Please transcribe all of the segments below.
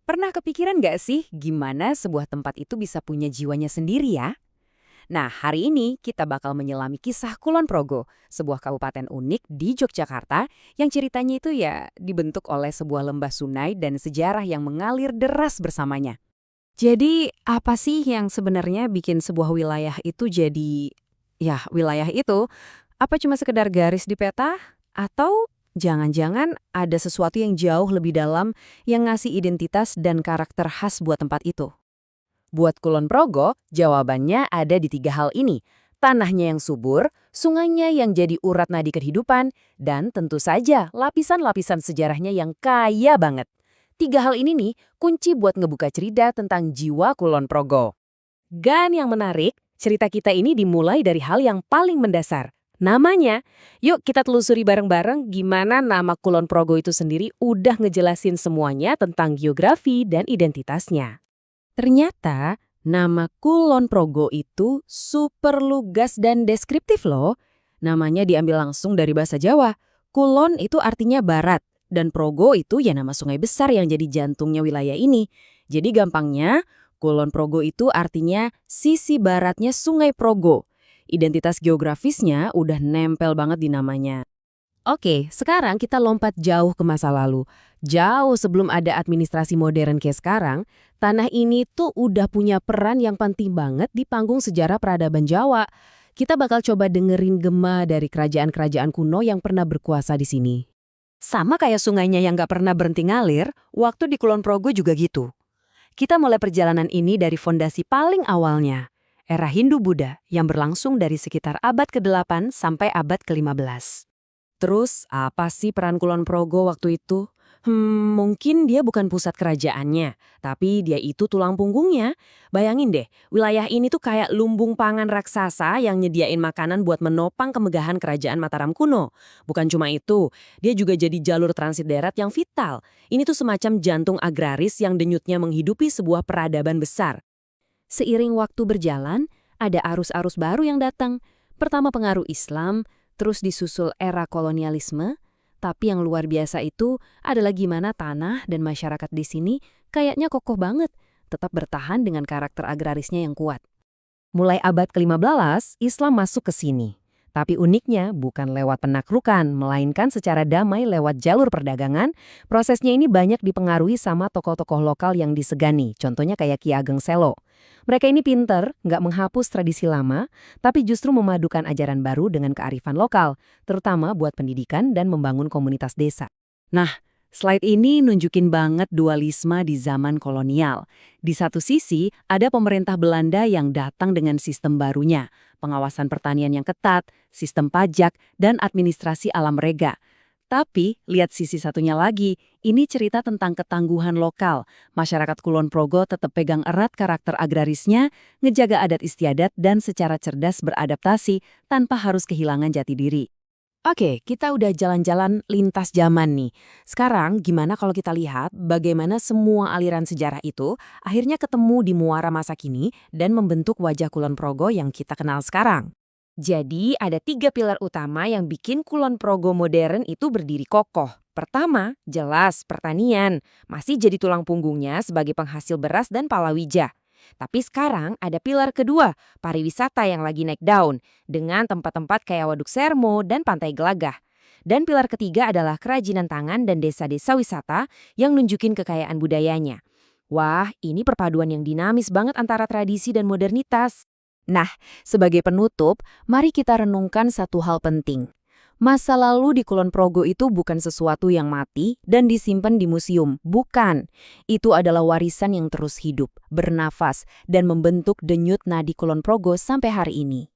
Pernah kepikiran nggak sih gimana sebuah tempat itu bisa punya jiwanya sendiri ya? Nah, hari ini kita bakal menyelami kisah Kulon Progo, sebuah kabupaten unik di Yogyakarta yang ceritanya itu ya dibentuk oleh sebuah lembah sungai dan sejarah yang mengalir deras bersamanya. Jadi, apa sih yang sebenarnya bikin sebuah wilayah itu jadi, ya wilayah itu, apa cuma sekedar garis di peta? Atau jangan-jangan ada sesuatu yang jauh lebih dalam yang ngasih identitas dan karakter khas buat tempat itu? Buat Kulon Progo, jawabannya ada di tiga hal ini. Tanahnya yang subur, sungainya yang jadi urat nadi kehidupan, dan tentu saja lapisan-lapisan sejarahnya yang kaya banget. Tiga hal ini nih kunci buat ngebuka cerita tentang jiwa Kulon Progo. Dan yang menarik, cerita kita ini dimulai dari hal yang paling mendasar. Namanya. Yuk kita telusuri bareng-bareng gimana nama Kulon Progo itu sendiri udah ngejelasin semuanya tentang geografi dan identitasnya. Ternyata nama Kulon Progo itu super lugas dan deskriptif loh. Namanya diambil langsung dari bahasa Jawa. Kulon itu artinya barat, dan Progo itu ya nama sungai besar yang jadi jantungnya wilayah ini. Jadi gampangnya, Kulon Progo itu artinya sisi baratnya Sungai Progo. Identitas geografisnya udah nempel banget di namanya. Oke, sekarang kita lompat jauh ke masa lalu. Jauh sebelum ada administrasi modern kayak sekarang, tanah ini tuh udah punya peran yang penting banget di panggung sejarah peradaban Jawa. Kita bakal coba dengerin gema dari kerajaan-kerajaan kuno yang pernah berkuasa di sini. Sama kayak sungainya yang nggak pernah berhenti ngalir, waktu di Kulon Progo juga gitu. Kita mulai perjalanan ini dari fondasi paling awalnya, era Hindu-Buddha yang berlangsung dari sekitar abad ke-8 sampai abad ke-15. Terus, apa sih peran Kulon Progo waktu itu? Mungkin dia bukan pusat kerajaannya, tapi dia itu tulang punggungnya. Bayangin deh, wilayah ini tuh kayak lumbung pangan raksasa yang nyediain makanan buat menopang kemegahan kerajaan Mataram kuno. Bukan cuma itu, dia juga jadi jalur transit darat yang vital. Ini tuh semacam jantung agraris yang denyutnya menghidupi sebuah peradaban besar. Seiring waktu berjalan, ada arus-arus baru yang datang. Pertama pengaruh Islam, terus disusul era kolonialisme, tapi yang luar biasa itu adalah gimana tanah dan masyarakat di sini kayaknya kokoh banget, tetap bertahan dengan karakter agrarisnya yang kuat. Mulai abad ke-15, Islam masuk ke sini. Tapi uniknya bukan lewat penaklukan, melainkan secara damai lewat jalur perdagangan. Prosesnya ini banyak dipengaruhi sama tokoh-tokoh lokal yang disegani, contohnya kayak Ki Ageng Selo. Mereka ini pinter, nggak menghapus tradisi lama, tapi justru memadukan ajaran baru dengan kearifan lokal, terutama buat pendidikan dan membangun komunitas desa. Nah, slide ini nunjukin banget dualisme di zaman kolonial. Di satu sisi, ada pemerintah Belanda yang datang dengan sistem barunya, pengawasan pertanian yang ketat, sistem pajak, dan administrasi alam rega. Tapi, lihat sisi satunya lagi, ini cerita tentang ketangguhan lokal. Masyarakat Kulon Progo tetap pegang erat karakter agrarisnya, ngejaga adat istiadat, dan secara cerdas beradaptasi tanpa harus kehilangan jati diri. Oke, kita udah jalan-jalan lintas zaman nih. Sekarang gimana kalau kita lihat bagaimana semua aliran sejarah itu akhirnya ketemu di muara masa kini dan membentuk wajah Kulon Progo yang kita kenal sekarang. Jadi ada tiga pilar utama yang bikin Kulon Progo modern itu berdiri kokoh. Pertama, jelas pertanian. Masih jadi tulang punggungnya sebagai penghasil beras dan palawija. Tapi sekarang ada pilar kedua, pariwisata yang lagi naik daun, dengan tempat-tempat kayak Waduk Sermo dan Pantai Gelagah. Dan pilar ketiga adalah kerajinan tangan dan desa-desa wisata yang nunjukin kekayaan budayanya. Wah, ini perpaduan yang dinamis banget antara tradisi dan modernitas. Nah, sebagai penutup, mari kita renungkan satu hal penting. Masa lalu di Kulon Progo itu bukan sesuatu yang mati dan disimpan di museum. Bukan. Itu adalah warisan yang terus hidup, bernafas, dan membentuk denyut nadi Kulon Progo sampai hari ini.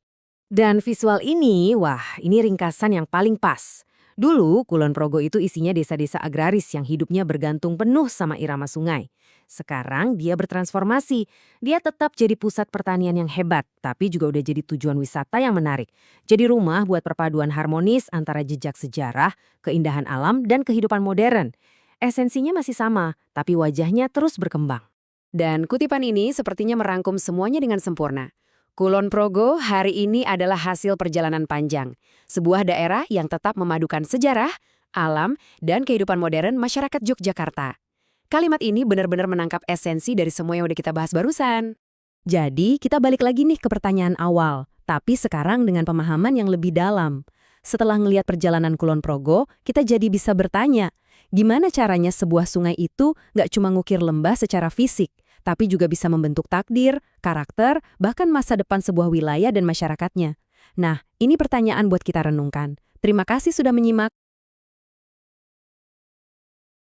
Dan visual ini, wah, ini ringkasan yang paling pas. Dulu, Kulon Progo itu isinya desa-desa agraris yang hidupnya bergantung penuh sama irama sungai. Sekarang dia bertransformasi. Dia tetap jadi pusat pertanian yang hebat, tapi juga udah jadi tujuan wisata yang menarik. Jadi rumah buat perpaduan harmonis antara jejak sejarah, keindahan alam, dan kehidupan modern. Esensinya masih sama, tapi wajahnya terus berkembang. Dan kutipan ini sepertinya merangkum semuanya dengan sempurna. Kulon Progo hari ini adalah hasil perjalanan panjang. Sebuah daerah yang tetap memadukan sejarah, alam, dan kehidupan modern masyarakat Yogyakarta. Kalimat ini benar-benar menangkap esensi dari semua yang udah kita bahas barusan. Jadi, kita balik lagi nih ke pertanyaan awal, tapi sekarang dengan pemahaman yang lebih dalam. Setelah ngelihat perjalanan Kulon Progo, kita jadi bisa bertanya, gimana caranya sebuah sungai itu nggak cuma ngukir lembah secara fisik, tapi juga bisa membentuk takdir, karakter, bahkan masa depan sebuah wilayah dan masyarakatnya. Nah, ini pertanyaan buat kita renungkan. Terima kasih sudah menyimak.